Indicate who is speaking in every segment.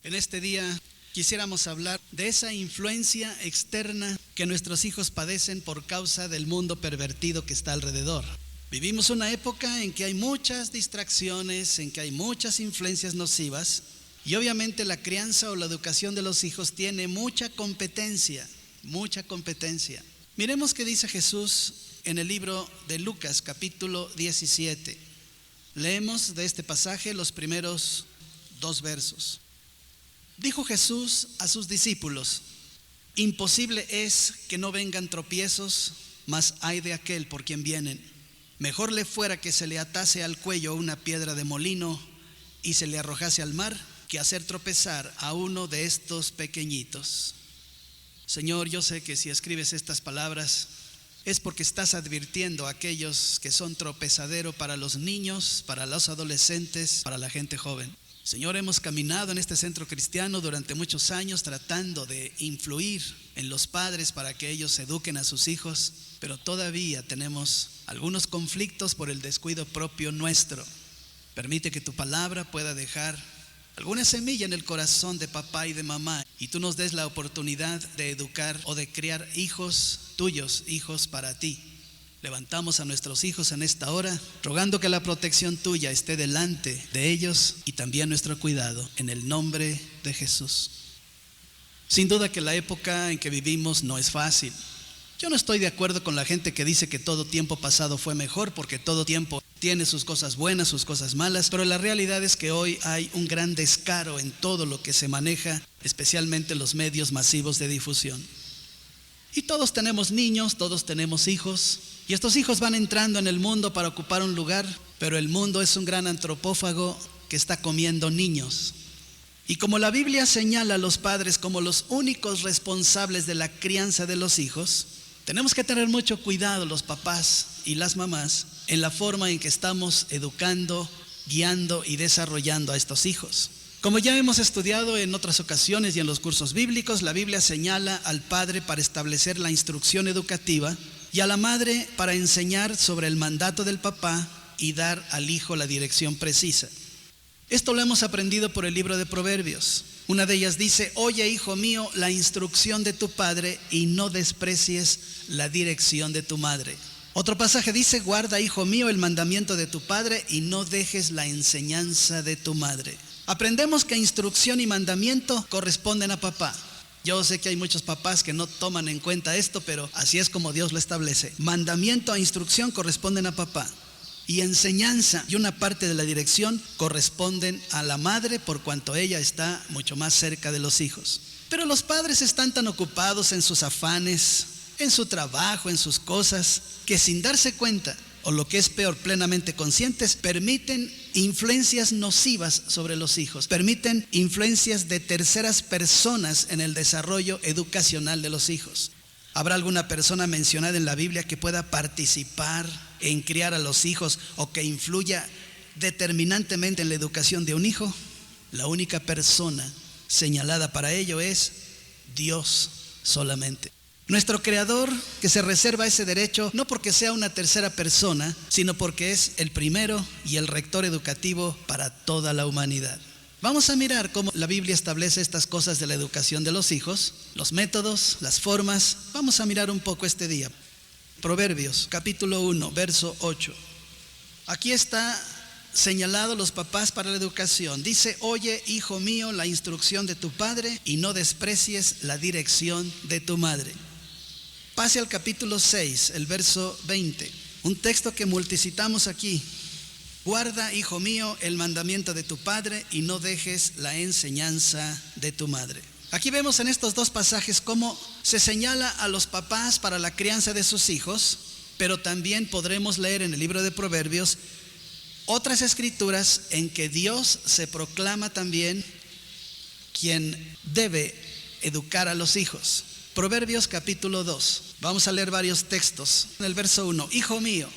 Speaker 1: En este día quisiéramos hablar de esa influencia externa que nuestros hijos padecen por causa del mundo pervertido que está alrededor. Vivimos una época en que hay muchas distracciones, en que hay muchas influencias nocivas, y obviamente la crianza o la educación de los hijos tiene mucha competencia. Miremos qué dice Jesús en el libro de Lucas, capítulo 17. Leemos de este pasaje los primeros 2 versos. Dijo Jesús a sus discípulos: imposible es que no vengan tropiezos, mas ay de aquel por quien vienen. Mejor le fuera que se le atase al cuello una piedra de molino y se le arrojase al mar, que hacer tropezar a uno de estos pequeñitos. Señor, yo sé que si escribes estas palabras es porque estás advirtiendo a aquellos que son tropezadero para los niños, para los adolescentes, para la gente joven. Señor, hemos caminado en este centro cristiano durante muchos años tratando de influir en los padres para que ellos eduquen a sus hijos, pero todavía tenemos algunos conflictos por el descuido propio nuestro. Permite que tu palabra pueda dejar alguna semilla en el corazón de papá y de mamá, y tú nos des la oportunidad de educar o de criar hijos tuyos, hijos para ti. Levantamos a nuestros hijos en esta hora, rogando que la protección tuya esté delante de ellos y también nuestro cuidado, en el nombre de Jesús. Sin duda que la época en que vivimos no es fácil. Yo no estoy de acuerdo con la gente que dice que todo tiempo pasado fue mejor, porque todo tiempo tiene sus cosas buenas, sus cosas malas, pero la realidad es que hoy hay un gran descaro en todo lo que se maneja, especialmente los medios masivos de difusión. Y todos tenemos niños, todos tenemos hijos, y estos hijos van entrando en el mundo para ocupar un lugar, pero el mundo es un gran antropófago que está comiendo niños. Y como la Biblia señala a los padres como los únicos responsables de la crianza de los hijos, tenemos que tener mucho cuidado los papás y las mamás en la forma en que estamos educando, guiando y desarrollando a estos hijos. Como ya hemos estudiado en otras ocasiones y en los cursos bíblicos, la Biblia señala al padre para establecer la instrucción educativa y a la madre para enseñar sobre el mandato del papá y dar al hijo la dirección precisa. Esto lo hemos aprendido por el libro de Proverbios. Una de ellas dice: oye, hijo mío, la instrucción de tu padre y no desprecies la dirección de tu madre. Otro pasaje dice: guarda, hijo mío, el mandamiento de tu padre y no dejes la enseñanza de tu madre. Aprendemos que instrucción y mandamiento corresponden a papá. Yo sé que hay muchos papás que no toman en cuenta esto, pero así es como Dios lo establece. Mandamiento e instrucción corresponden a papá, y enseñanza y una parte de la dirección corresponden a la madre, por cuanto ella está mucho más cerca de los hijos. Pero los padres están tan ocupados en sus afanes, en su trabajo, en sus cosas, que sin darse cuenta, o lo que es peor, plenamente conscientes, permiten influencias nocivas sobre los hijos, permiten influencias de terceras personas en el desarrollo educacional de los hijos. ¿Habrá alguna persona mencionada en la Biblia que pueda participar en criar a los hijos o que influya determinantemente en la educación de un hijo? La única persona señalada para ello es Dios solamente. Nuestro Creador, que se reserva ese derecho no porque sea una tercera persona, sino porque es el primero y el rector educativo para toda la humanidad. Vamos a mirar cómo la Biblia establece estas cosas de la educación de los hijos, los métodos, las formas. Vamos a mirar un poco este día. Proverbios, capítulo 1, verso 8. Aquí está señalado los papás para la educación. Dice: oye, hijo mío, la instrucción de tu padre y no desprecies la dirección de tu madre. Pase al capítulo 6, el verso 20. Un texto que multicitamos aquí. Guarda, hijo mío, el mandamiento de tu padre y no dejes la enseñanza de tu madre. Aquí vemos en estos 2 pasajes cómo se señala a los papás para la crianza de sus hijos, pero también podremos leer en el libro de Proverbios otras escrituras en que Dios se proclama también quien debe educar a los hijos. Proverbios capítulo 2. Vamos a leer varios textos. En el verso 1: hijo mío,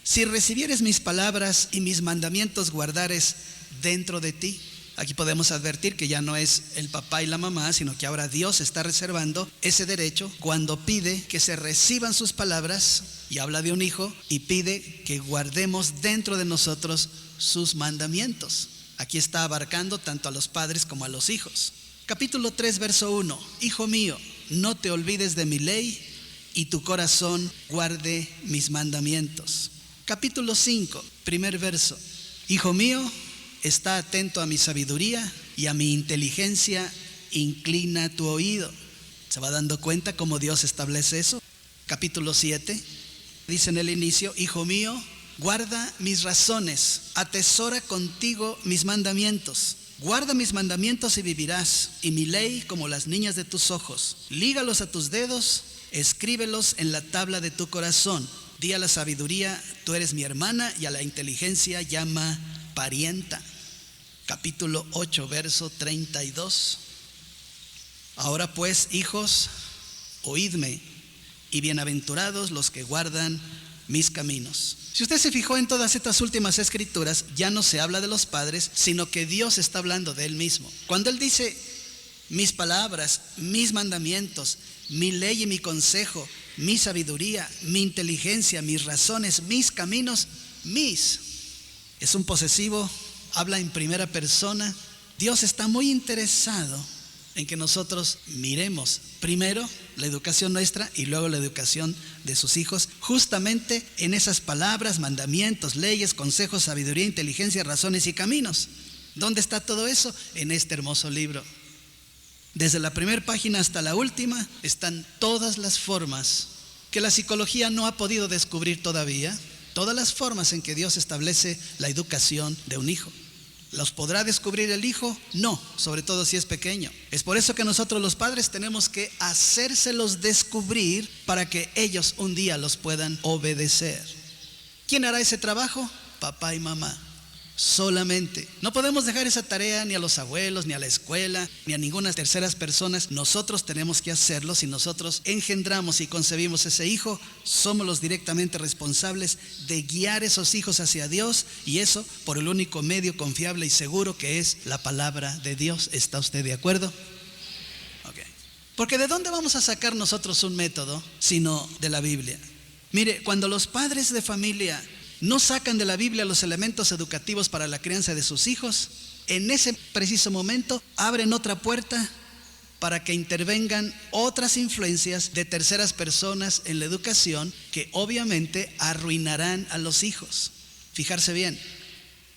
Speaker 1: si recibieres mis palabras y mis mandamientos guardares dentro de ti. Aquí podemos advertir que ya no es el papá y la mamá, sino que ahora Dios está reservando ese derecho cuando pide que se reciban sus palabras, y habla de un hijo, y pide que guardemos dentro de nosotros sus mandamientos. Aquí está abarcando tanto a los padres como a los hijos. Capítulo 3, verso 1. Hijo mío, no te olvides de mi ley y tu corazón guarde mis mandamientos. Capítulo 5, primer verso. Hijo mío, está atento a mi sabiduría y a mi inteligencia, inclina tu oído. ¿Se va dando cuenta cómo Dios establece eso? Capítulo 7, dice en el inicio, hijo mío, guarda mis razones, atesora contigo mis mandamientos. Guarda mis mandamientos y vivirás, y mi ley como las niñas de tus ojos. Lígalos a tus dedos, escríbelos en la tabla de tu corazón. Di a la sabiduría, tú eres mi hermana, y a la inteligencia llama parienta. Capítulo 8, verso 32. Ahora pues, hijos, oídme, y bienaventurados los que guardan mis caminos. Si usted se fijó en todas estas últimas escrituras, ya no se habla de los padres, sino que Dios está hablando de Él mismo. Cuando Él dice, mis palabras, mis mandamientos, mi ley y mi consejo, mi sabiduría, mi inteligencia, mis razones, mis caminos, mis. Es un posesivo, habla en primera persona. Dios está muy interesado en que nosotros miremos primero la educación nuestra y luego la educación de sus hijos, justamente en esas palabras, mandamientos, leyes, consejos, sabiduría, inteligencia, razones y caminos. ¿Dónde está todo eso? En este hermoso libro. Desde la primera página hasta la última están todas las formas que la psicología no ha podido descubrir todavía, todas las formas en que Dios establece la educación de un hijo. ¿Los podrá descubrir el hijo? No, sobre todo si es pequeño. Es por eso que nosotros los padres tenemos que hacérselos descubrir para que ellos un día los puedan obedecer. ¿Quién hará ese trabajo? Papá y mamá. Solamente. No podemos dejar esa tarea ni a los abuelos, ni a la escuela, ni a ninguna terceras personas. Nosotros tenemos que hacerlo. Si nosotros engendramos y concebimos ese hijo, somos los directamente responsables de guiar esos hijos hacia Dios, y eso por el único medio confiable y seguro que es la palabra de Dios. ¿Está usted de acuerdo? Okay. Porque ¿de dónde vamos a sacar nosotros un método sino de la Biblia? Mire, cuando los padres de familia no sacan de la Biblia los elementos educativos para la crianza de sus hijos, en ese preciso momento abren otra puerta para que intervengan otras influencias de terceras personas en la educación que obviamente arruinarán a los hijos. Fijarse bien,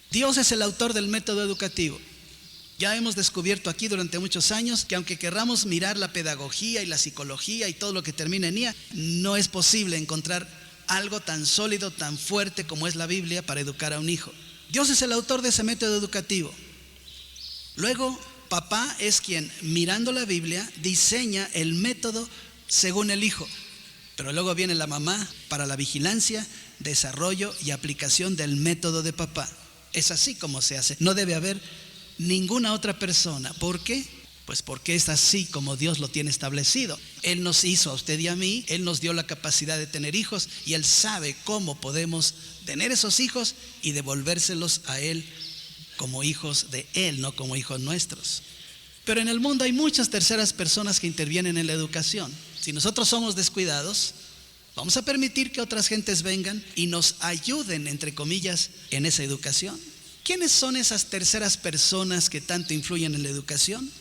Speaker 1: Dios es el autor del método educativo. Ya hemos descubierto aquí durante muchos años que aunque querramos mirar la pedagogía y la psicología y todo lo que termina en IA, no es posible encontrar algo tan sólido, tan fuerte como es la Biblia para educar a un hijo. Dios es el autor de ese método educativo. Luego, papá es quien, mirando la Biblia, diseña el método según el hijo. Pero luego viene la mamá para la vigilancia, desarrollo y aplicación del método de papá. Es así como se hace. No debe haber ninguna otra persona. ¿Por qué? Pues porque es así como Dios lo tiene establecido. Él nos hizo a usted y a mí, Él nos dio la capacidad de tener hijos y Él sabe cómo podemos tener esos hijos y devolvérselos a Él como hijos de Él, no como hijos nuestros. Pero en el mundo hay muchas terceras personas que intervienen en la educación. Si nosotros somos descuidados, vamos a permitir que otras gentes vengan y nos ayuden, entre comillas, en esa educación. ¿Quiénes son esas terceras personas que tanto influyen en la educación?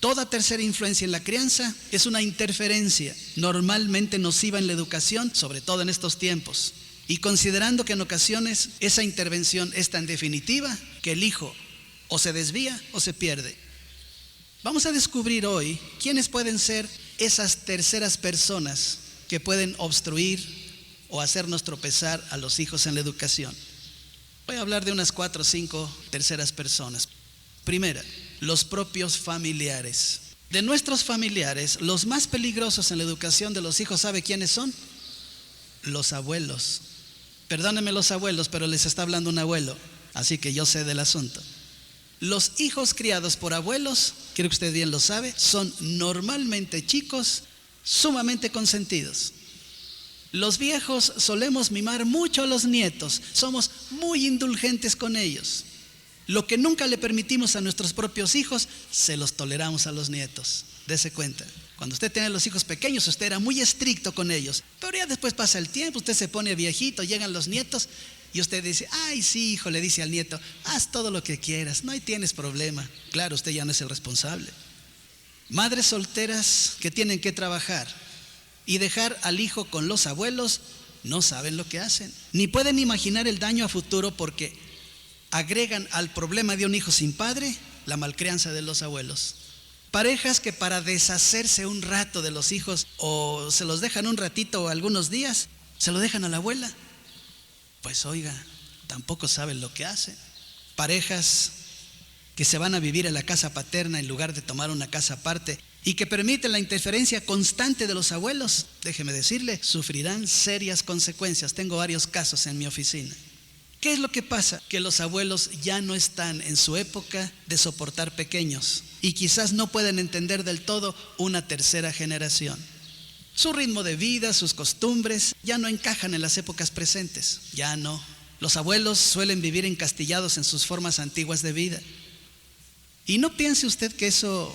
Speaker 1: Toda tercera influencia en la crianza es una interferencia normalmente nociva en la educación, sobre todo en estos tiempos. Y considerando que en ocasiones esa intervención es tan definitiva que el hijo o se desvía o se pierde. Vamos a descubrir hoy quiénes pueden ser esas terceras personas que pueden obstruir o hacernos tropezar a los hijos en la educación. Voy a hablar de unas 4 o 5 terceras personas. Primera, los propios familiares. De nuestros familiares, los más peligrosos en la educación de los hijos, ¿sabe quiénes son? Los abuelos. Perdónenme los abuelos, pero les está hablando un abuelo, así que yo sé del asunto. Los hijos criados por abuelos, creo que usted bien lo sabe, son normalmente chicos sumamente consentidos. Los viejos solemos mimar mucho a los nietos, somos muy indulgentes con ellos. Lo que nunca le permitimos a nuestros propios hijos, se los toleramos a los nietos. Dese cuenta. Cuando usted tiene los hijos pequeños, usted era muy estricto con ellos. Pero ya después pasa el tiempo, usted se pone viejito, llegan los nietos Y usted dice, ay sí hijo, le dice al nieto, haz todo lo que quieras, no tienes problema. Claro, usted ya no es el responsable. Madres solteras que tienen que trabajar y dejar al hijo con los abuelos, no saben lo que hacen, ni pueden imaginar el daño a futuro, porque agregan al problema de un hijo sin padre la malcrianza de los abuelos. Parejas que para deshacerse un rato de los hijos, o se los dejan un ratito o algunos días, se lo dejan a la abuela. Pues oiga, tampoco saben lo que hacen. Parejas que se van a vivir en la casa paterna en lugar de tomar una casa aparte y que permiten la interferencia constante de los abuelos, déjeme decirle, sufrirán serias consecuencias. Tengo varios casos en mi oficina. ¿Qué es lo que pasa? Que los abuelos ya no están en su época de soportar pequeños y quizás no pueden entender del todo una tercera generación. Su ritmo de vida, sus costumbres ya no encajan en las épocas presentes, ya no. Los abuelos suelen vivir encastillados en sus formas antiguas de vida. Y no piense usted que eso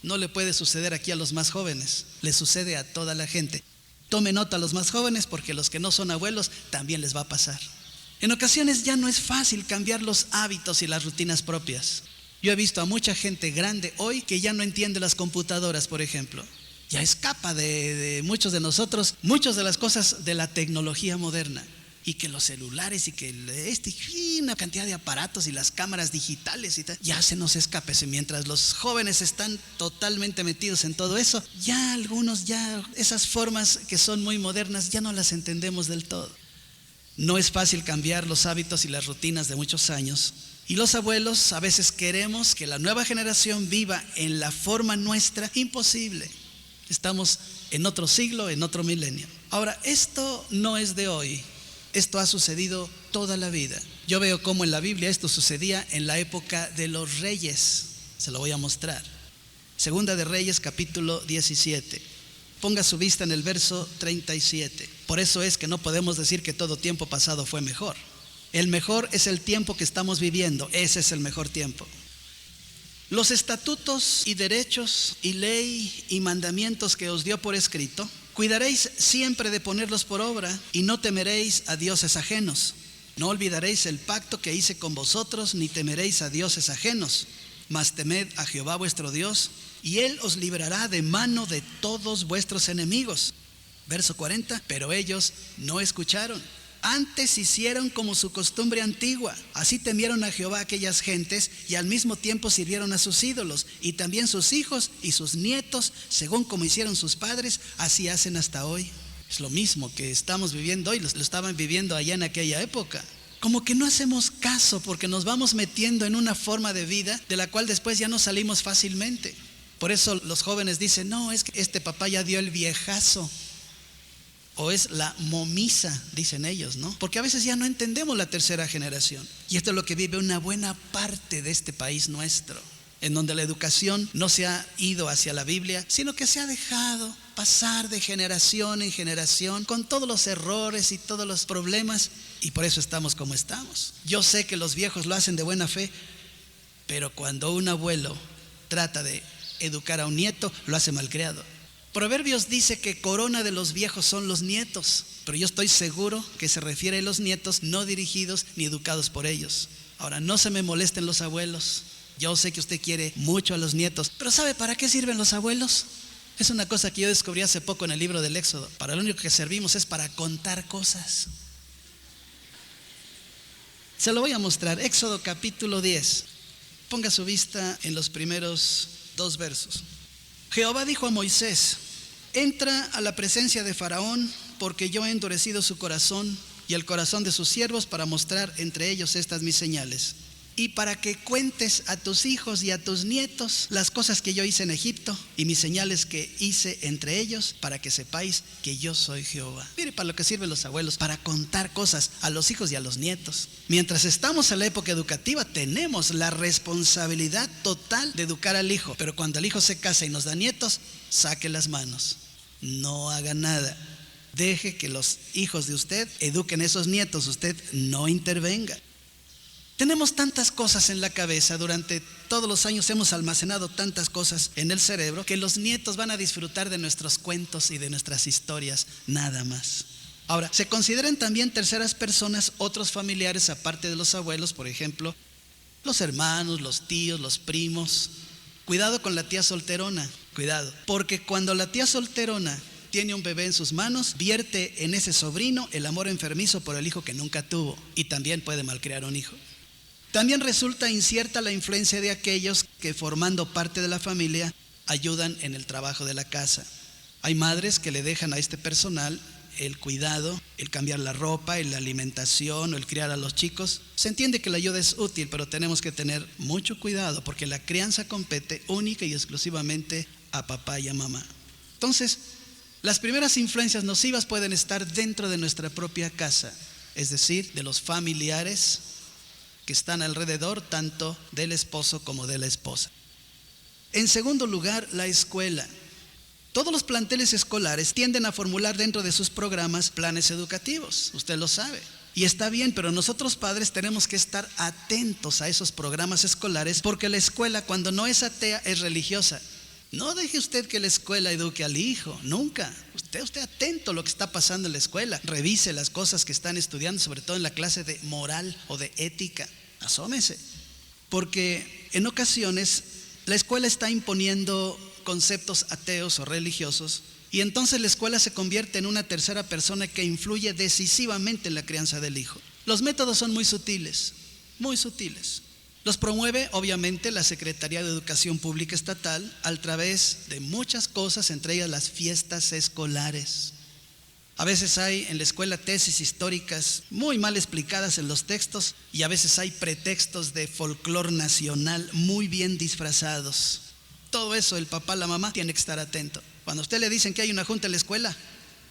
Speaker 1: no le puede suceder aquí a los más jóvenes, le sucede a toda la gente. Tome nota a los más jóvenes, porque los que no son abuelos también les va a pasar. En ocasiones ya no es fácil cambiar los hábitos y las rutinas propias. Yo he visto a mucha gente grande hoy que ya no entiende las computadoras, por ejemplo. Ya escapa de muchos de nosotros, muchas de las cosas de la tecnología moderna. Y que los celulares y que una cantidad de aparatos y las cámaras digitales y tal, ya se nos escapa. Mientras los jóvenes están totalmente metidos en todo eso, ya algunos, ya esas formas que son muy modernas, ya no las entendemos del todo. No es fácil cambiar los hábitos y las rutinas de muchos años. Y los abuelos a veces queremos que la nueva generación viva en la forma nuestra. Imposible. Estamos en otro siglo, en otro milenio. Ahora, esto no es de hoy. Esto ha sucedido toda la vida. Yo veo cómo en la Biblia esto sucedía en la época de los reyes. Se lo voy a mostrar. Segunda de Reyes, capítulo 17. Ponga su vista en el verso 37. Por eso es que no podemos decir que todo tiempo pasado fue mejor. El mejor es el tiempo que estamos viviendo. Ese es el mejor tiempo. Los estatutos y derechos y ley y mandamientos que os dio por escrito, cuidaréis siempre de ponerlos por obra, y no temeréis a dioses ajenos. No olvidaréis el pacto que hice con vosotros, ni temeréis a dioses ajenos, mas temed a Jehová vuestro Dios, y Él os librará de mano de todos vuestros enemigos. Verso 40, pero ellos no escucharon. Antes hicieron como su costumbre antigua. Así temieron a Jehová aquellas gentes, y al mismo tiempo sirvieron a sus ídolos. Y también sus hijos y sus nietos, según como hicieron sus padres, así hacen hasta hoy. Es lo mismo que estamos viviendo hoy, lo estaban viviendo allá en aquella época. Como que no hacemos caso, porque nos vamos metiendo en una forma de vida de la cual después ya no salimos fácilmente. Por eso los jóvenes dicen, no, es que este papá ya dio el viejazo. O es la momisa, dicen ellos, ¿no? Porque a veces ya no entendemos la tercera generación. Y esto es lo que vive una buena parte de este país nuestro, en donde la educación no se ha ido hacia la Biblia, sino que se ha dejado pasar de generación en generación, con todos los errores y todos los problemas, y por eso estamos como estamos. Yo sé que los viejos lo hacen de buena fe, pero cuando un abuelo trata de educar a un nieto, lo hace malcriado. Proverbios dice que corona de los viejos son los nietos, pero yo estoy seguro que se refiere a los nietos no dirigidos ni educados por ellos. Ahora, no se me molesten los abuelos. Yo sé que usted quiere mucho a los nietos, pero ¿sabe para qué sirven los abuelos? Es una cosa que yo descubrí hace poco en el libro del Éxodo. Para lo único que servimos es para contar cosas. Se lo voy a mostrar. Éxodo capítulo 10. Ponga su vista en los primeros 2 versos. Jehová dijo a Moisés: entra a la presencia de Faraón, porque yo he endurecido su corazón y el corazón de sus siervos para mostrar entre ellos estas mis señales, y para que cuentes a tus hijos y a tus nietos las cosas que yo hice en Egipto y mis señales que hice entre ellos, para que sepáis que yo soy Jehová. Mire para lo que sirven los abuelos, para contar cosas a los hijos y a los nietos. Mientras estamos en la época educativa, tenemos la responsabilidad total de educar al hijo, pero cuando el hijo se casa y nos da nietos, saque las manos, no haga nada. Deje que los hijos de usted eduquen a esos nietos, usted no intervenga. Tenemos tantas cosas en la cabeza, durante todos los años hemos almacenado tantas cosas en el cerebro, que los nietos van a disfrutar de nuestros cuentos y de nuestras historias, nada más. Ahora, se consideran también terceras personas otros familiares aparte de los abuelos, por ejemplo, los hermanos, los tíos, los primos. Cuidado con la tía solterona, cuidado, porque cuando la tía solterona tiene un bebé en sus manos, vierte en ese sobrino el amor enfermizo por el hijo que nunca tuvo y también puede malcriar un hijo. También resulta incierta la influencia de aquellos que, formando parte de la familia, ayudan en el trabajo de la casa. Hay madres que le dejan a este personal el cuidado, el cambiar la ropa, la alimentación o el criar a los chicos. Se entiende que la ayuda es útil, pero tenemos que tener mucho cuidado porque la crianza compete única y exclusivamente a papá y a mamá. Entonces, las primeras influencias nocivas pueden estar dentro de nuestra propia casa, es decir, de los familiares que están alrededor, tanto del esposo como de la esposa. En segundo lugar, la escuela. Todos los planteles escolares tienden a formular dentro de sus programas planes educativos, usted lo sabe. Y está bien, pero nosotros padres tenemos que estar atentos a esos programas escolares porque la escuela, cuando no es atea, es religiosa. No deje usted que la escuela eduque al hijo, nunca. Usted atento a lo que está pasando en la escuela. Revise las cosas que están estudiando, sobre todo en la clase de moral o de ética. Asómese. Porque en ocasiones la escuela está imponiendo conceptos ateos o religiosos y entonces la escuela se convierte en una tercera persona que influye decisivamente en la crianza del hijo. Los métodos son muy sutiles, muy sutiles. Los promueve obviamente la Secretaría de Educación Pública Estatal a través de muchas cosas, entre ellas las fiestas escolares. A veces hay en la escuela tesis históricas muy mal explicadas en los textos y a veces hay pretextos de folclore nacional muy bien disfrazados. Todo eso el papá, la mamá tiene que estar atento. Cuando a usted le dicen que hay una junta en la escuela,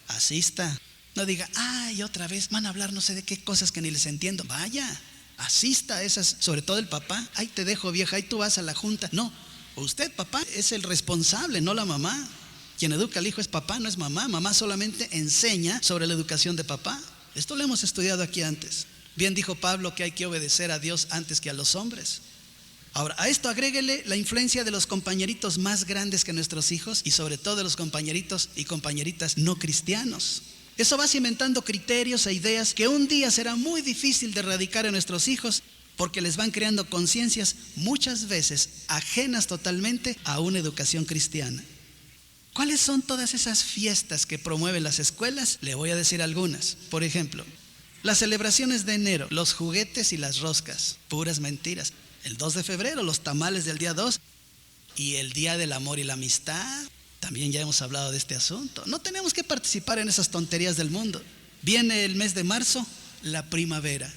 Speaker 1: asista. No diga, ay, otra vez van a hablar no sé de qué cosas que ni les entiendo. Vaya, asista a esas, sobre todo el papá. Ay, te dejo vieja, ahí tú vas a la junta. No, usted papá es el responsable, no la mamá. Quien educa al hijo es papá, no es mamá. Mamá solamente enseña sobre la educación de papá. Esto lo hemos estudiado aquí antes. Bien dijo Pablo que hay que obedecer a Dios antes que a los hombres. Ahora, a esto agréguele la influencia de los compañeritos más grandes que nuestros hijos y sobre todo de los compañeritos y compañeritas no cristianos. Eso va cimentando criterios e ideas que un día será muy difícil de erradicar en nuestros hijos porque les van creando conciencias muchas veces ajenas totalmente a una educación cristiana. ¿Cuáles son todas esas fiestas que promueven las escuelas? Le voy a decir algunas. Por ejemplo, las celebraciones de enero, los juguetes y las roscas, puras mentiras. El 2 de febrero, los tamales del día 2 y el día del amor y la amistad. También ya hemos hablado de este asunto. No tenemos que participar en esas tonterías del mundo. Viene el mes de marzo, la primavera.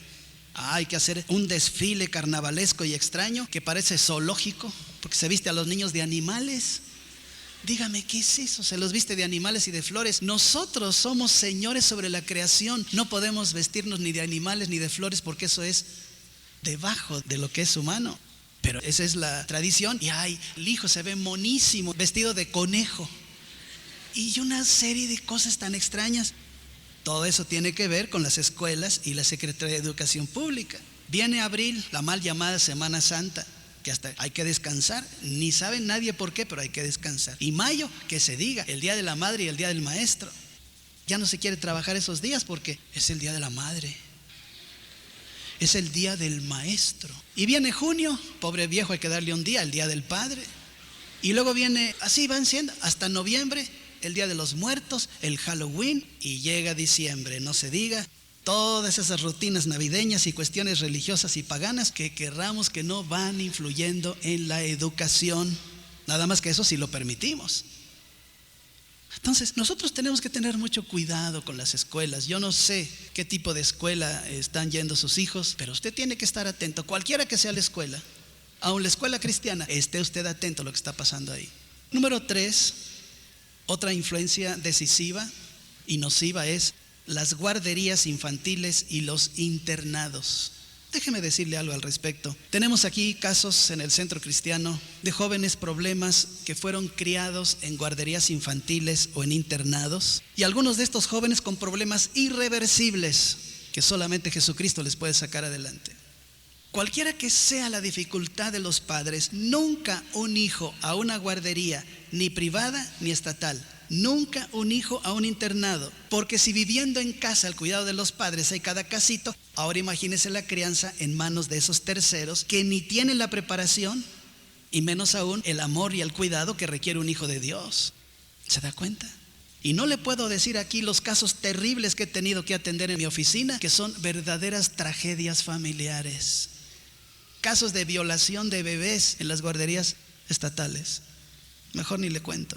Speaker 1: Hay que hacer un desfile carnavalesco y extraño que parece zoológico porque se viste a los niños de animales. Dígame, ¿qué es eso? Se los viste de animales y de flores. Nosotros somos señores sobre la creación. No podemos vestirnos ni de animales ni de flores porque eso es debajo de lo que es humano. Pero esa es la tradición. Y ay, el hijo se ve monísimo, vestido de conejo. Y una serie de cosas tan extrañas. Todo eso tiene que ver con las escuelas y la Secretaría de Educación Pública. Viene abril, la mal llamada Semana Santa, que hasta hay que descansar. Ni sabe nadie por qué, pero hay que descansar. Y mayo, que se diga, el Día de la Madre y el Día del Maestro. Ya no se quiere trabajar esos días porque es el Día de la Madre. Es el Día del Maestro. Y viene junio, pobre viejo, hay que darle un día, el Día del Padre. Y luego viene, así van siendo, hasta noviembre, el Día de los Muertos, el Halloween, y llega diciembre, no se diga. Todas esas rutinas navideñas y cuestiones religiosas y paganas que querramos que no van influyendo en la educación. Nada más que eso si lo permitimos. Entonces, nosotros tenemos que tener mucho cuidado con las escuelas. Yo no sé qué tipo de escuela están yendo sus hijos, pero usted tiene que estar atento, cualquiera que sea la escuela, aun la escuela cristiana, esté usted atento a lo que está pasando ahí. Número 3, otra influencia decisiva y nociva es las guarderías infantiles y los internados. Déjeme decirle algo al respecto. Tenemos aquí casos en el centro cristiano de jóvenes problemas que fueron criados en guarderías infantiles o en internados, y algunos de estos jóvenes con problemas irreversibles que solamente Jesucristo les puede sacar adelante. Cualquiera que sea la dificultad de los padres, nunca un hijo a una guardería, ni privada ni estatal, Nunca un hijo a un internado, porque si viviendo en casa al cuidado de los padres hay cada casito, ahora imagínese la crianza en manos de esos terceros que ni tienen la preparación y menos aún el amor y el cuidado que requiere un hijo de Dios. ¿Se da cuenta? Y no le puedo decir aquí los casos terribles que he tenido que atender en mi oficina, que son verdaderas tragedias familiares. Casos de violación de bebés en las guarderías estatales. Mejor ni le cuento.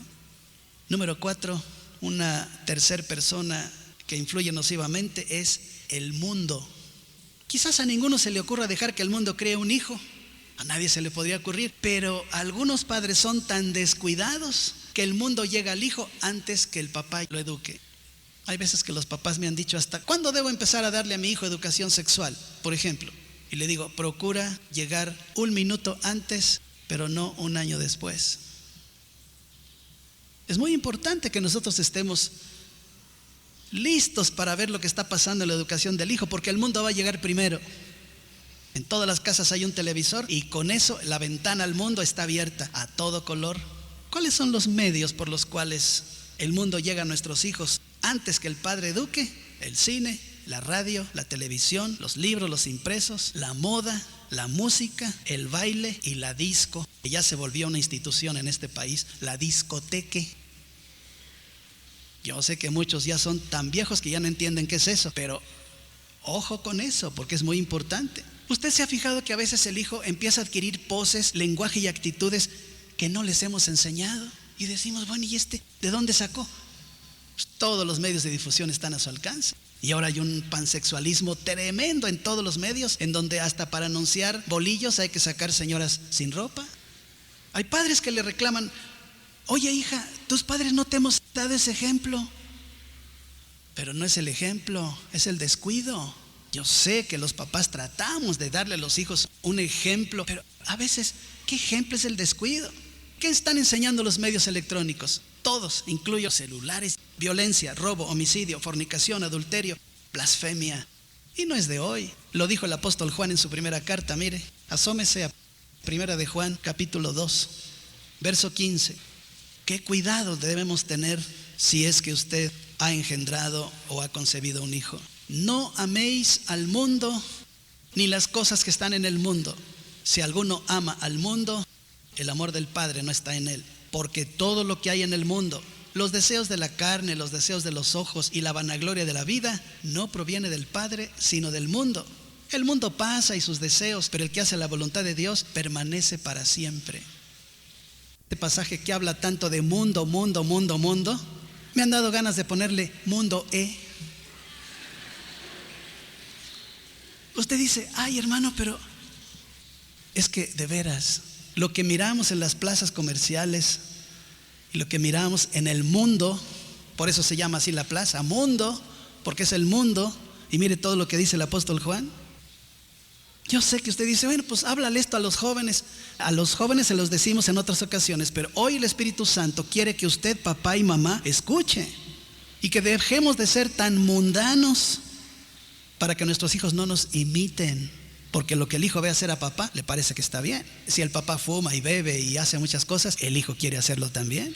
Speaker 1: Número 4, una tercera persona que influye nocivamente es el mundo. Quizás a ninguno se le ocurra dejar que el mundo cree un hijo. A nadie se le podría ocurrir. Pero algunos padres son tan descuidados que el mundo llega al hijo antes que el papá lo eduque. Hay veces que los papás me han dicho hasta, ¿cuándo debo empezar a darle a mi hijo educación sexual? Por ejemplo. Y le digo, procura llegar 1 minuto antes, pero no 1 año después. Es muy importante que nosotros estemos listos para ver lo que está pasando en la educación del hijo, porque el mundo va a llegar primero. En todas las casas hay un televisor y con eso la ventana al mundo está abierta a todo color. ¿Cuáles son los medios por los cuales el mundo llega a nuestros hijos antes que el padre eduque? El cine, la radio, la televisión, los libros, los impresos, la moda, la música, el baile y la disco, que ya se volvió una institución en este país, la discoteque. Yo sé que muchos ya son tan viejos que ya no entienden qué es eso, pero ojo con eso, porque es muy importante. ¿Usted se ha fijado que a veces el hijo empieza a adquirir poses, lenguaje y actitudes que no les hemos enseñado? Y decimos, bueno, ¿y este de dónde sacó? Pues todos los medios de difusión están a su alcance. Y ahora hay un pansexualismo tremendo en todos los medios, en donde hasta para anunciar bolillos hay que sacar señoras sin ropa. Hay padres que le reclaman, oye hija, tus padres no te hemos dado ese ejemplo. Pero no es el ejemplo, es el descuido. Yo sé que los papás tratamos de darle a los hijos un ejemplo, pero a veces, ¿qué ejemplo es el descuido? ¿Qué están enseñando los medios electrónicos? Todos, incluyo celulares, violencia, robo, homicidio, fornicación, adulterio, blasfemia. Y no es de hoy. Lo dijo el apóstol Juan en su primera carta. Mire, asómese a 1 de Juan, capítulo 2, verso 15. ¿Qué cuidado debemos tener si es que usted ha engendrado o ha concebido un hijo? No améis al mundo ni las cosas que están en el mundo. Si alguno ama al mundo, el amor del Padre no está en él. Porque todo lo que hay en el mundo, los deseos de la carne, los deseos de los ojos y la vanagloria de la vida, no proviene del Padre, sino del mundo. El mundo pasa y sus deseos, pero el que hace la voluntad de Dios permanece para siempre. Este pasaje que habla tanto de mundo, mundo, mundo, mundo, me han dado ganas de ponerle mundo E. Usted dice, ay hermano, pero es que de veras, lo que miramos en las plazas comerciales y lo que miramos en el mundo, por eso se llama así la plaza, mundo, porque es el mundo, y mire todo lo que dice el apóstol Juan. Yo sé que usted dice, bueno, pues háblale esto a los jóvenes se los decimos en otras ocasiones, pero hoy el Espíritu Santo quiere que usted, papá y mamá, escuche y que dejemos de ser tan mundanos para que nuestros hijos no nos imiten. Porque lo que el hijo ve hacer a papá le parece que está bien. Si el papá fuma y bebe y hace muchas cosas, el hijo quiere hacerlo también.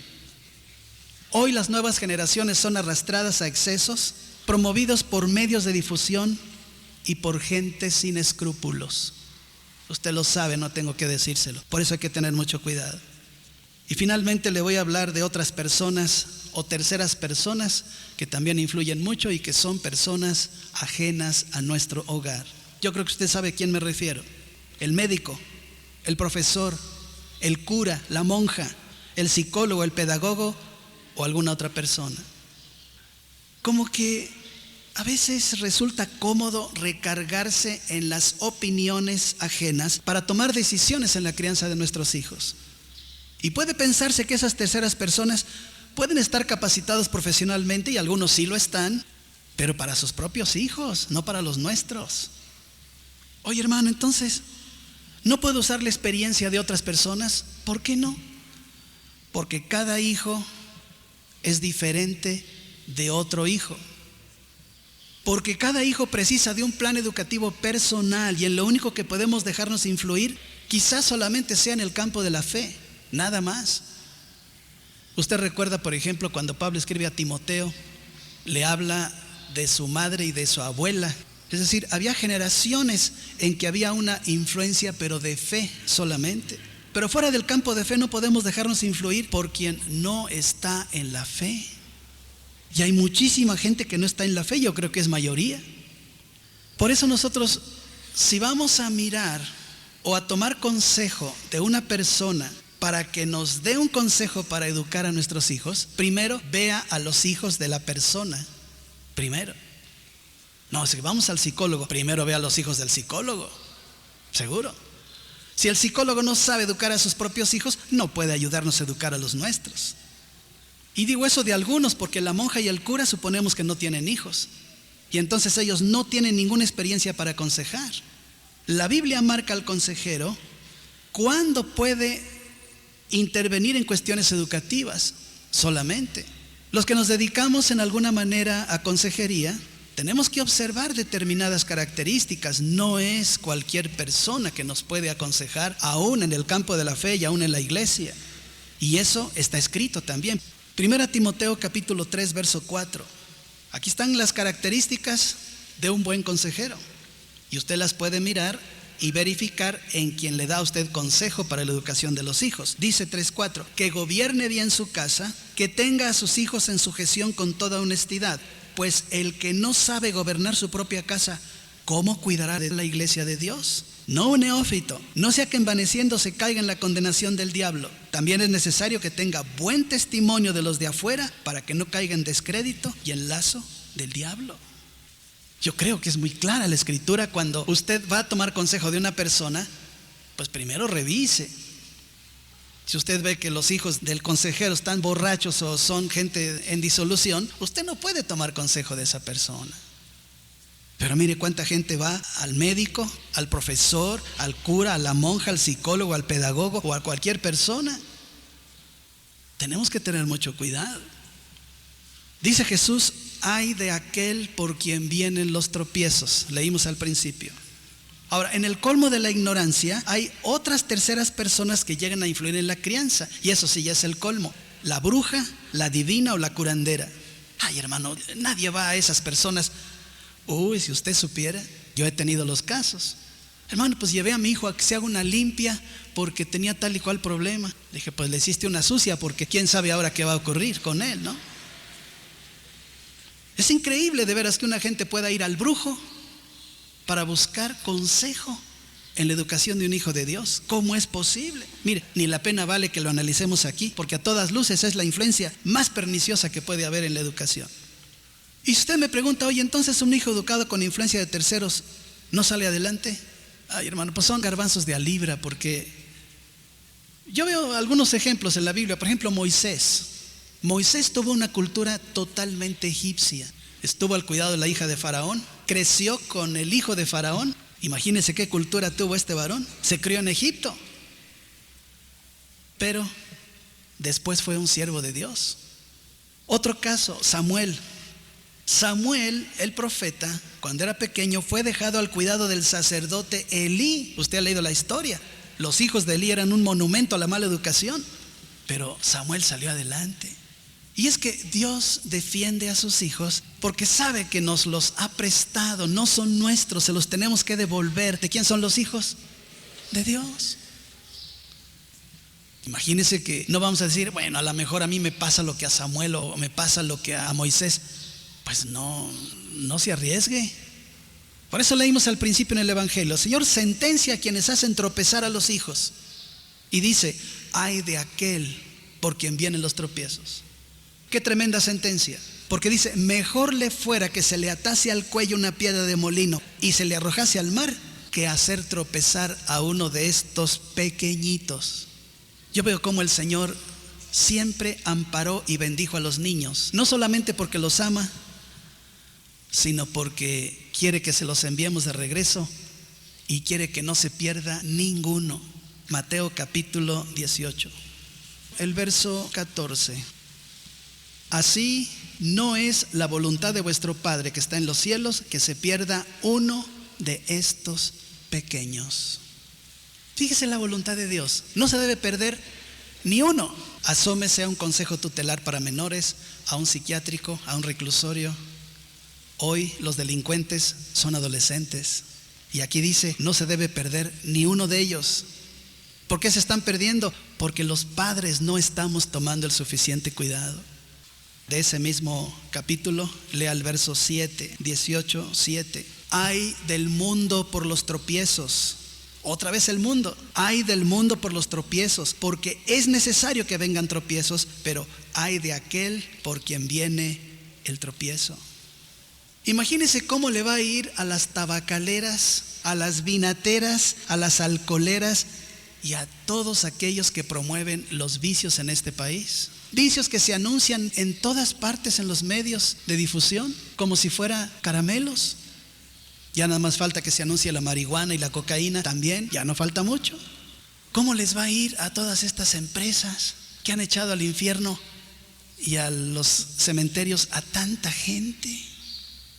Speaker 1: Hoy las nuevas generaciones son arrastradas a excesos, promovidos por medios de difusión y por gente sin escrúpulos. Usted lo sabe, no tengo que decírselo. Por eso hay que tener mucho cuidado. Y finalmente le voy a hablar de otras personas o terceras personas que también influyen mucho y que son personas ajenas a nuestro hogar. Yo creo que usted sabe a quién me refiero. El médico, el profesor, el cura, la monja, el psicólogo, el pedagogo o alguna otra persona. Como que a veces resulta cómodo recargarse en las opiniones ajenas para tomar decisiones en la crianza de nuestros hijos. Y puede pensarse que esas terceras personas pueden estar capacitados profesionalmente, y algunos sí lo están, pero para sus propios hijos, no para los nuestros. Oye hermano, entonces, ¿no puedo usar la experiencia de otras personas? ¿Por qué no? Porque cada hijo es diferente de otro hijo. Porque cada hijo precisa de un plan educativo personal, y en lo único que podemos dejarnos influir quizás solamente sea en el campo de la fe, nada más. Usted recuerda, por ejemplo, cuando Pablo escribe a Timoteo, le habla de su madre y de su abuela. Es decir, había generaciones en que había una influencia, pero de fe solamente. Pero fuera del campo de fe no podemos dejarnos influir por quien no está en la fe. Y hay muchísima gente que no está en la fe, yo creo que es mayoría. Por eso nosotros, si vamos a mirar o a tomar consejo de una persona para que nos dé un consejo para educar a nuestros hijos, primero vea a los hijos de la persona. Primero. No, si vamos al psicólogo, primero vea a los hijos del psicólogo. Seguro. Si el psicólogo no sabe educar a sus propios hijos, no puede ayudarnos a educar a los nuestros. Y digo eso de algunos porque la monja y el cura suponemos que no tienen hijos. Y entonces ellos no tienen ninguna experiencia para aconsejar. La Biblia marca al consejero cuándo puede intervenir en cuestiones educativas solamente. Los que nos dedicamos en alguna manera a consejería, tenemos que observar determinadas características. No es cualquier persona que nos puede aconsejar, aún en el campo de la fe y aún en la iglesia. Y eso está escrito también. 1 Timoteo capítulo 3, verso 4. Aquí están las características de un buen consejero. Y usted las puede mirar y verificar en quien le da a usted consejo para la educación de los hijos. Dice 3:4, que gobierne bien su casa, que tenga a sus hijos en sujeción con toda honestidad, pues el que no sabe gobernar su propia casa, ¿cómo cuidará de la iglesia de Dios? No un neófito, no sea que envaneciéndose caiga en la condenación del diablo. También es necesario que tenga buen testimonio de los de afuera para que no caiga en descrédito y en lazo del diablo. Yo creo que es muy clara la escritura. Cuando usted va a tomar consejo de una persona, pues primero revise. Si usted ve que los hijos del consejero están borrachos o son gente en disolución, usted no puede tomar consejo de esa persona. Pero mire cuánta gente va al médico, al profesor, al cura, a la monja, al psicólogo, al pedagogo o a cualquier persona. Tenemos que tener mucho cuidado. Dice Jesús, ay de aquel por quien vienen los tropiezos. Leímos al principio. Ahora, en el colmo de la ignorancia hay otras terceras personas que llegan a influir en la crianza. Y eso sí ya es el colmo. La bruja, la divina o la curandera. Ay, hermano, nadie va a esas personas. Uy, si usted supiera, yo he tenido los casos. Hermano, pues llevé a mi hijo a que se haga una limpia porque tenía tal y cual problema. Le dije, pues le hiciste una sucia porque quién sabe ahora qué va a ocurrir con él, ¿no? Es increíble de veras que una gente pueda ir al brujo para buscar consejo en la educación de un hijo de Dios. ¿Cómo es posible? Mire, ni la pena vale que lo analicemos aquí, porque a todas luces es la influencia más perniciosa que puede haber en la educación. Y si usted me pregunta, oye, entonces un hijo educado con influencia de terceros ¿no sale adelante? Ay, hermano, pues son garbanzos de a libra, porque yo veo algunos ejemplos en la Biblia. Por ejemplo, Moisés. Moisés tuvo una cultura totalmente egipcia. Estuvo al cuidado de la hija de Faraón, creció con el hijo de Faraón. Imagínense qué cultura tuvo este varón. Se crió en Egipto, pero después fue un siervo de Dios. Otro caso, Samuel. Samuel, el profeta, cuando era pequeño, fue dejado al cuidado del sacerdote Elí. Usted ha leído la historia. Los hijos de Elí eran un monumento a la mala educación, pero Samuel salió adelante. Y es que Dios defiende a sus hijos porque sabe que nos los ha prestado, no son nuestros, se los tenemos que devolver. ¿De quién son los hijos? De Dios. Imagínense que no vamos a decir, bueno, a lo mejor a mí me pasa lo que a Samuel o me pasa lo que a Moisés. Pues no se arriesgue. Por eso leímos al principio en el Evangelio, el Señor sentencia a quienes hacen tropezar a los hijos. Y dice, ay de aquel por quien vienen los tropiezos. Qué tremenda sentencia. Porque dice, mejor le fuera que se le atase al cuello una piedra de molino y se le arrojase al mar, que hacer tropezar a uno de estos pequeñitos. Yo veo cómo el Señor siempre amparó y bendijo a los niños, no solamente porque los ama, sino porque quiere que se los enviemos de regreso y quiere que no se pierda ninguno. Mateo capítulo 18, el verso 14. Así no es la voluntad de vuestro Padre que está en los cielos, que se pierda uno de estos pequeños. Fíjese la voluntad de Dios. No se debe perder Ni uno. Asómese a un consejo tutelar para menores, a un psiquiátrico, a un reclusorio. Hoy los delincuentes son adolescentes. Y aquí dice, no se debe perder ni uno de ellos. ¿Por qué se están perdiendo? Porque los padres no estamos tomando el suficiente cuidado. De ese mismo capítulo, lea el verso 7, 18, 7. Ay del mundo por los tropiezos. Otra vez el mundo. Ay del mundo por los tropiezos, porque es necesario que vengan tropiezos, pero ay de aquel por quien viene el tropiezo. Imagínense cómo le va a ir a las tabacaleras, a las vinateras, a las alcoholeras y a todos aquellos que promueven los vicios en este país. Vicios que se anuncian en todas partes en los medios de difusión, como si fuera caramelos. Ya nada más falta que se anuncie la marihuana y la cocaína también, ya no falta mucho. ¿Cómo les va a ir a todas estas empresas que han echado al infierno y a los cementerios a tanta gente?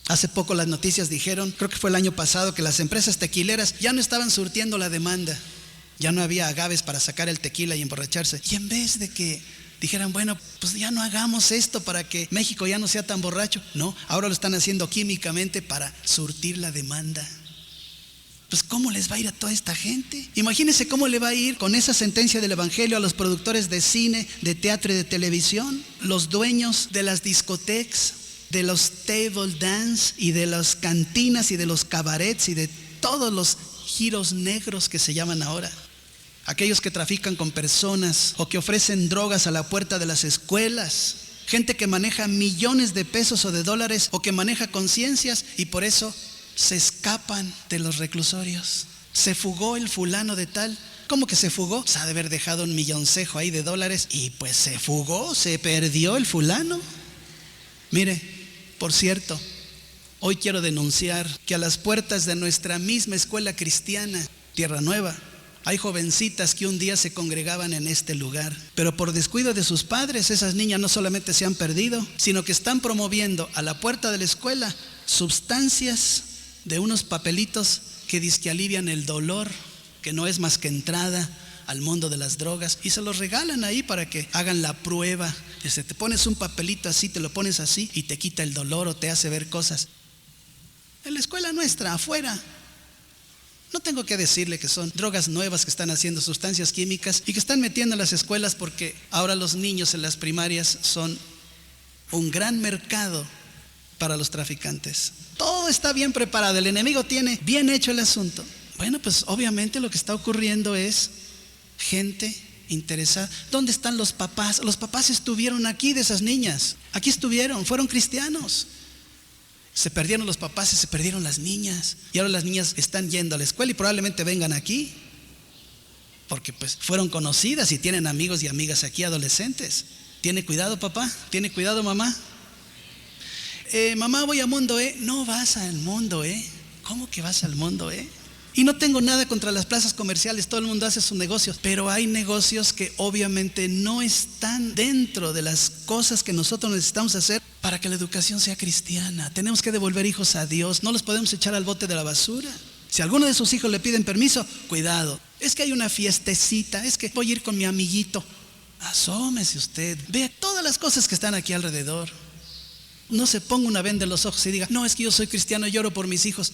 Speaker 1: Hace poco las noticias dijeron, creo que fue el año pasado, que las empresas tequileras ya no estaban surtiendo la demanda. Ya no había agaves para sacar el tequila y emborracharse. Y en vez de que dijeran, bueno, pues ya no hagamos esto para que México ya no sea tan borracho. No, ahora lo están haciendo químicamente para surtir la demanda. Pues ¿cómo les va a ir a toda esta gente? Imagínense cómo le va a ir con esa sentencia del evangelio a los productores de cine, de teatro y de televisión, los dueños de las discotecas, de los table dance y de las cantinas y de los cabarets y de todos los giros negros que se llaman ahora. Aquellos que trafican con personas o que ofrecen drogas a la puerta de las escuelas. Gente que maneja millones de pesos o de dólares o que maneja conciencias y por eso se escapan de los reclusorios. Se fugó el fulano de tal. ¿Cómo que se fugó? Se ha de haber dejado un milloncejo ahí de dólares y pues se fugó, se perdió el fulano. Mire, por cierto, hoy quiero denunciar que a las puertas de nuestra misma escuela cristiana, Tierra Nueva, hay jovencitas que un día se congregaban en este lugar, pero por descuido de sus padres, esas niñas no solamente se han perdido, sino que están promoviendo a la puerta de la escuela sustancias de unos papelitos que dizque alivian el dolor, que no es más que entrada al mundo de las drogas, y se los regalan ahí para que hagan la prueba. Te pones un papelito así, te lo pones así y te quita el dolor o te hace ver cosas. En la escuela nuestra, afuera, no tengo que decirle que son drogas nuevas que están haciendo, sustancias químicas y que están metiendo en las escuelas, porque ahora los niños en las primarias son un gran mercado para los traficantes. Todo está bien preparado, el enemigo tiene bien hecho el asunto. Bueno, pues obviamente lo que está ocurriendo es gente interesada. ¿Dónde están los papás? Los papás estuvieron aquí de esas niñas. Aquí estuvieron, fueron cristianos. Se perdieron los papás y se perdieron las niñas. Y ahora las niñas están yendo a la escuela y probablemente vengan aquí. Porque pues fueron conocidas y tienen amigos y amigas aquí, adolescentes. ¿Tiene cuidado papá? ¿Tiene cuidado mamá? Mamá, voy a Mundo E. No vas al Mundo E. ¿Cómo que vas al Mundo E? Y no tengo nada contra las plazas comerciales, todo el mundo hace sus negocios, pero hay negocios que obviamente no están dentro de las cosas que nosotros necesitamos hacer para que la educación sea cristiana. Tenemos que devolver hijos a Dios, no los podemos echar al bote de la basura. Si a alguno de sus hijos le piden permiso, cuidado. Es que hay una fiestecita, es que voy a ir con mi amiguito. Asómese usted, vea todas las cosas que están aquí alrededor. No se ponga una venda en los ojos y diga, no, es que yo soy cristiano y lloro por mis hijos.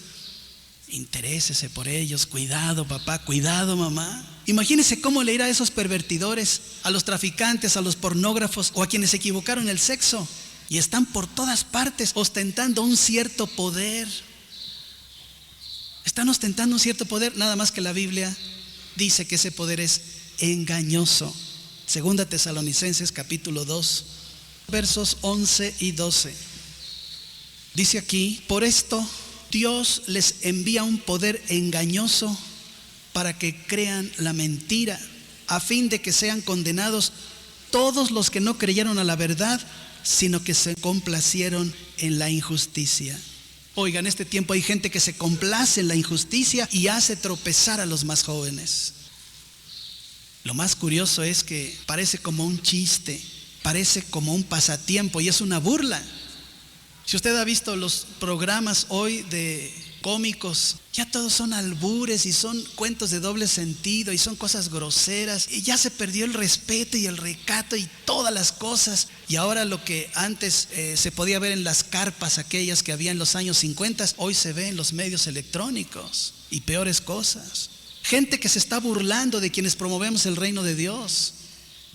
Speaker 1: Interésese por ellos, cuidado papá, cuidado mamá. Imagínese cómo le irá a esos pervertidores, a los traficantes, a los pornógrafos o a quienes se equivocaron el sexo y están por todas partes ostentando un cierto poder. Están ostentando un cierto poder, nada más que la Biblia dice que ese poder es engañoso. Segunda Tesalonicenses capítulo 2, versos 11 y 12. Dice aquí, por esto Dios les envía un poder engañoso para que crean la mentira, a fin de que sean condenados todos los que no creyeron a la verdad, sino que se complacieron en la injusticia. Oiga, en este tiempo hay gente que se complace en la injusticia y hace tropezar a los más jóvenes. Lo más curioso es que parece como un chiste, parece como un pasatiempo y es una burla. Si usted ha visto los programas hoy de cómicos. Ya todos son albures y son cuentos de doble sentido y son cosas groseras. Y ya se perdió el respeto y el recato y todas las cosas. Y ahora lo que antes se podía ver en las carpas aquellas que había en los años 50, hoy se ve en los medios electrónicos y peores cosas. Gente que se está burlando de quienes promovemos el reino de Dios.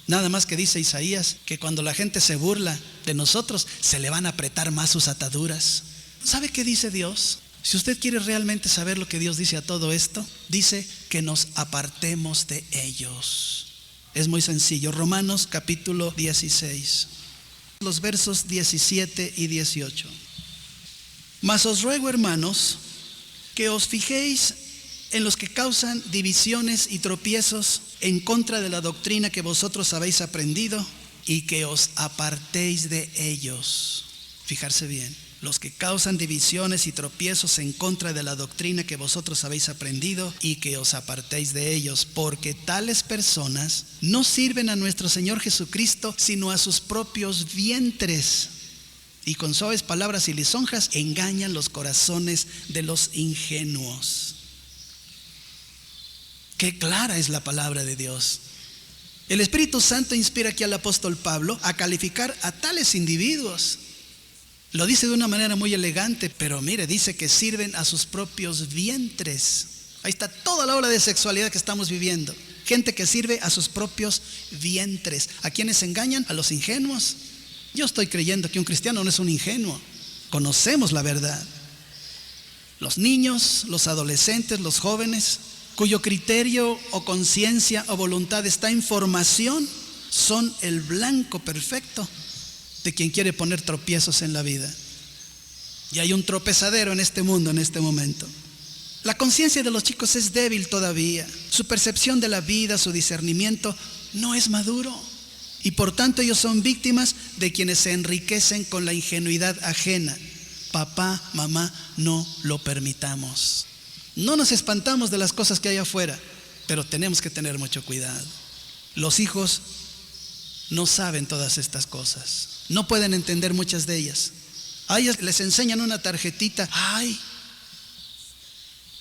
Speaker 1: Nada más que dice Isaías que cuando la gente se burla de nosotros, se le van a apretar más sus ataduras. ¿Sabe qué dice Dios? Si usted quiere realmente saber lo que Dios dice a todo esto, dice que nos apartemos de ellos. Es muy sencillo. Romanos capítulo 16, los versos 17 y 18. Mas os ruego, hermanos, que os fijéis en los que causan divisiones y tropiezos en contra de la doctrina que vosotros habéis aprendido, y que os apartéis de ellos. Fijarse bien, los que causan divisiones y tropiezos en contra de la doctrina que vosotros habéis aprendido, y que os apartéis de ellos, porque tales personas no sirven a nuestro Señor Jesucristo, sino a sus propios vientres, y con suaves palabras y lisonjas engañan los corazones de los ingenuos. Qué clara es la palabra de Dios. El Espíritu Santo inspira aquí al apóstol Pablo a calificar a tales individuos. Lo dice de una manera muy elegante, pero mire, dice que sirven a sus propios vientres. Ahí está toda la ola de sexualidad que estamos viviendo. Gente que sirve a sus propios vientres. ¿A quienes engañan? A los ingenuos. Yo estoy creyendo que un cristiano no es un ingenuo. Conocemos la verdad. Los niños, los adolescentes, los jóvenes, cuyo criterio o conciencia o voluntad está en formación, son el blanco perfecto de quien quiere poner tropiezos en la vida. Y hay un tropezadero en este mundo en este momento. La conciencia de los chicos es débil todavía. Su percepción de la vida, su discernimiento no es maduro. Y por tanto ellos son víctimas de quienes se enriquecen con la ingenuidad ajena. Papá, mamá, no lo permitamos. No nos espantamos de las cosas que hay afuera, pero tenemos que tener mucho cuidado. Los hijos no saben todas estas cosas, no pueden entender muchas de ellas. A ellas les enseñan una tarjetita. Ay,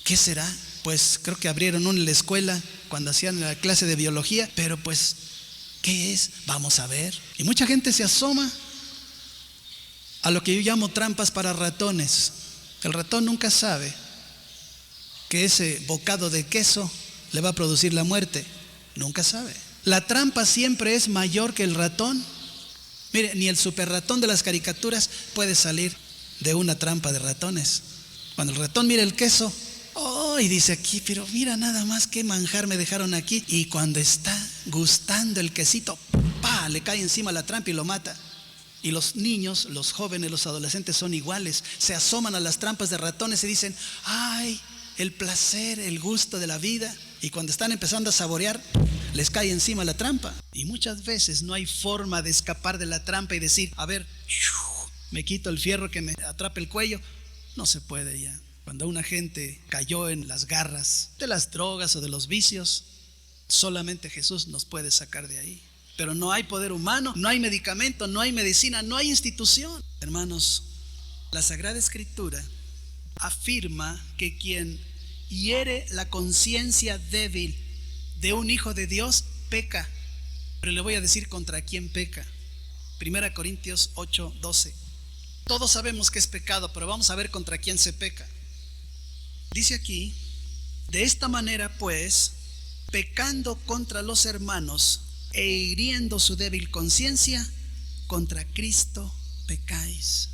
Speaker 1: ¿qué será? Pues creo que abrieron una en la escuela cuando hacían la clase de biología, pero pues, ¿qué es? Vamos a ver. Y mucha gente se asoma a lo que yo llamo trampas para ratones. El ratón nunca sabe que ese bocado de queso le va a producir la muerte. Nunca sabe. La trampa siempre es mayor que el ratón. Mire, ni el super ratón de las caricaturas puede salir de una trampa de ratones. Cuando el ratón mira el queso, oh, y dice aquí, pero mira nada más qué manjar me dejaron aquí. Y cuando está gustando el quesito, ¡pah!, le cae encima la trampa y lo mata. Y los niños, los jóvenes, los adolescentes son iguales. Se asoman a las trampas de ratones y dicen, ay, el placer, el gusto de la vida. Y cuando están empezando a saborear, les cae encima la trampa. Y muchas veces no hay forma de escapar de la trampa y decir, a ver, me quito el fierro que me atrape el cuello. No se puede ya. Cuando una gente cayó en las garras de las drogas o de los vicios, solamente Jesús nos puede sacar de ahí. Pero no hay poder humano, no hay medicamento, no hay medicina, no hay institución. Hermanos, la Sagrada Escritura afirma que quien hiere la conciencia débil de un hijo de Dios peca. Pero le voy a decir contra quién peca. 1 Corintios 8:12. Todos sabemos que es pecado, pero vamos a ver contra quién se peca. Dice aquí, de esta manera pues, pecando contra los hermanos e hiriendo su débil conciencia, contra Cristo pecáis.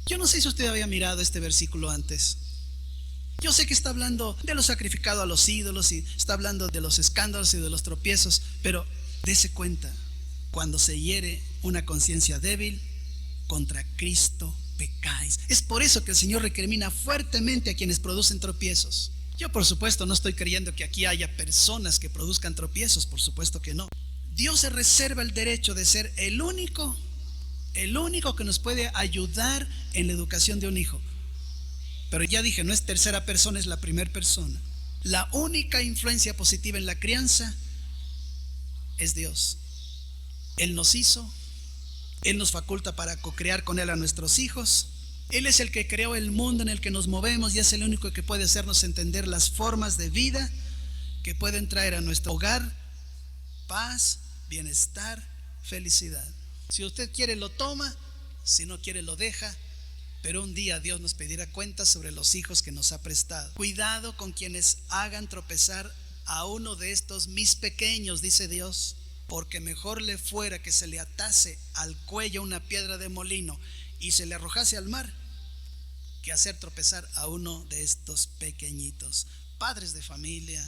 Speaker 1: Yo no sé si usted había mirado este versículo antes. Yo sé que está hablando de lo sacrificado a los ídolos y está hablando de los escándalos y de los tropiezos, pero dése cuenta, cuando se hiere una conciencia débil, contra Cristo pecáis. Es por eso que el Señor recrimina fuertemente a quienes producen tropiezos. Yo por supuesto no estoy creyendo que aquí haya personas que produzcan tropiezos, por supuesto que no. Dios se reserva el derecho de ser el único que nos puede ayudar en la educación de un hijo. Pero ya dije, no es tercera persona, es la primera persona. La única influencia positiva en la crianza es Dios. Él nos hizo, Él nos faculta para cocrear con Él a nuestros hijos, Él es el que creó el mundo en el que nos movemos y es el único que puede hacernos entender las formas de vida que pueden traer a nuestro hogar paz, bienestar, felicidad. Si usted quiere lo toma, si no quiere lo deja, pero un día Dios nos pedirá cuentas sobre los hijos que nos ha prestado. Cuidado con quienes hagan tropezar a uno de estos mis pequeños, dice Dios, porque mejor le fuera que se le atase al cuello una piedra de molino y se le arrojase al mar, que hacer tropezar a uno de estos pequeñitos. Padres de familia,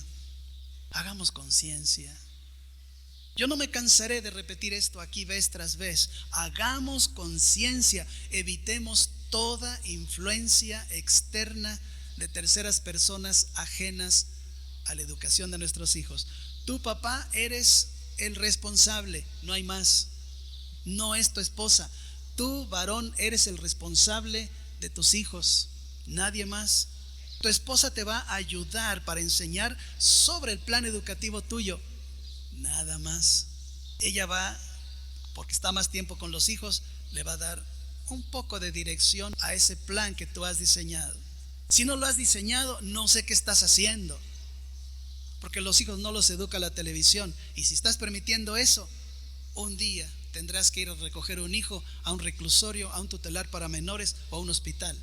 Speaker 1: hagamos conciencia. Yo no me cansaré de repetir esto aquí vez tras vez. Hagamos conciencia, evitemos toda influencia externa de terceras personas ajenas a la educación de nuestros hijos. Tu papá eres el responsable, no hay más. No es tu esposa. Tú, varón, eres el responsable de tus hijos, nadie más. Tu esposa te va a ayudar para enseñar sobre el plan educativo tuyo, nada más. Ella va, porque está más tiempo con los hijos, le va a dar un poco de dirección a ese plan que tú has diseñado. Si no lo has diseñado, no sé qué estás haciendo, porque los hijos no los educa la televisión. Y si estás permitiendo eso, un día tendrás que ir a recoger un hijo a un reclusorio, a un tutelar para menores o a un hospital.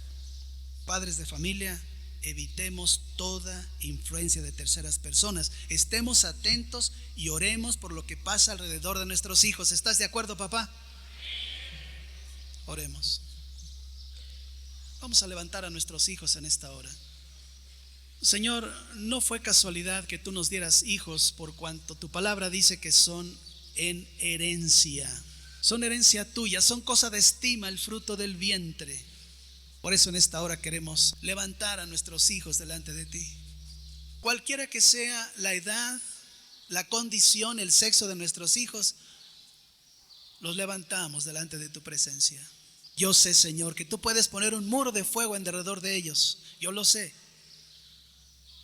Speaker 1: Padres de familia, evitemos toda influencia de terceras personas. Estemos atentos y oremos por lo que pasa alrededor de nuestros hijos. ¿Estás de acuerdo, papá? Oremos. Vamos a levantar a nuestros hijos en esta hora. Señor, no fue casualidad que tú nos dieras hijos, por cuanto tu palabra dice que son en herencia. Son herencia tuya, son cosa de estima, el fruto del vientre. Por eso en esta hora queremos levantar a nuestros hijos delante de ti. Cualquiera que sea la edad, la condición, el sexo de nuestros hijos, los levantamos delante de tu presencia. Yo sé, Señor, que tú puedes poner un muro de fuego en derredor de ellos. Yo lo sé.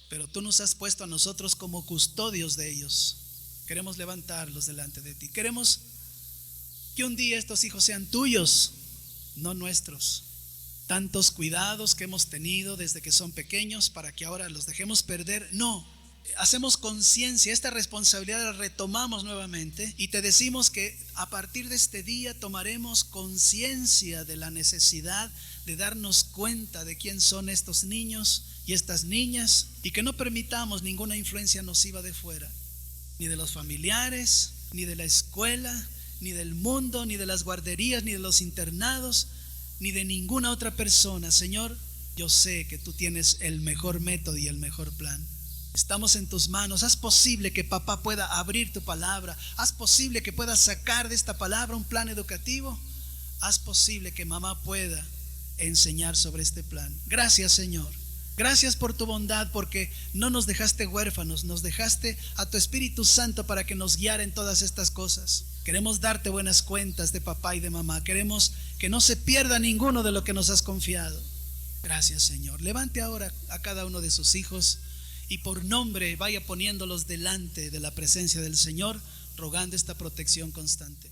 Speaker 1: Pero tú nos has puesto a nosotros como custodios de ellos. Queremos levantarlos delante de ti. Queremos que un día estos hijos sean tuyos, no nuestros. Tantos cuidados que hemos tenido desde que son pequeños para que ahora los dejemos perder. No, hacemos conciencia, esta responsabilidad la retomamos nuevamente y te decimos que a partir de este día tomaremos conciencia de la necesidad de darnos cuenta de quién son estos niños y estas niñas, y que no permitamos ninguna influencia nociva de fuera, ni de los familiares, ni de la escuela, ni del mundo, ni de las guarderías, ni de los internados, ni de ninguna otra persona. Señor, yo sé que tú tienes el mejor método y el mejor plan. Estamos en tus manos. Haz posible que papá pueda abrir tu palabra. Haz posible que pueda sacar de esta palabra un plan educativo. Haz posible que mamá pueda enseñar sobre este plan. Gracias, Señor. Gracias por tu bondad, porque no nos dejaste huérfanos, nos dejaste a tu Espíritu Santo para que nos guiara en todas estas cosas. Queremos darte buenas cuentas de papá y de mamá. Queremos que no se pierda ninguno de lo que nos has confiado. Gracias, Señor. Levante ahora a cada uno de sus hijos y por nombre vaya poniéndolos delante de la presencia del Señor, rogando esta protección constante.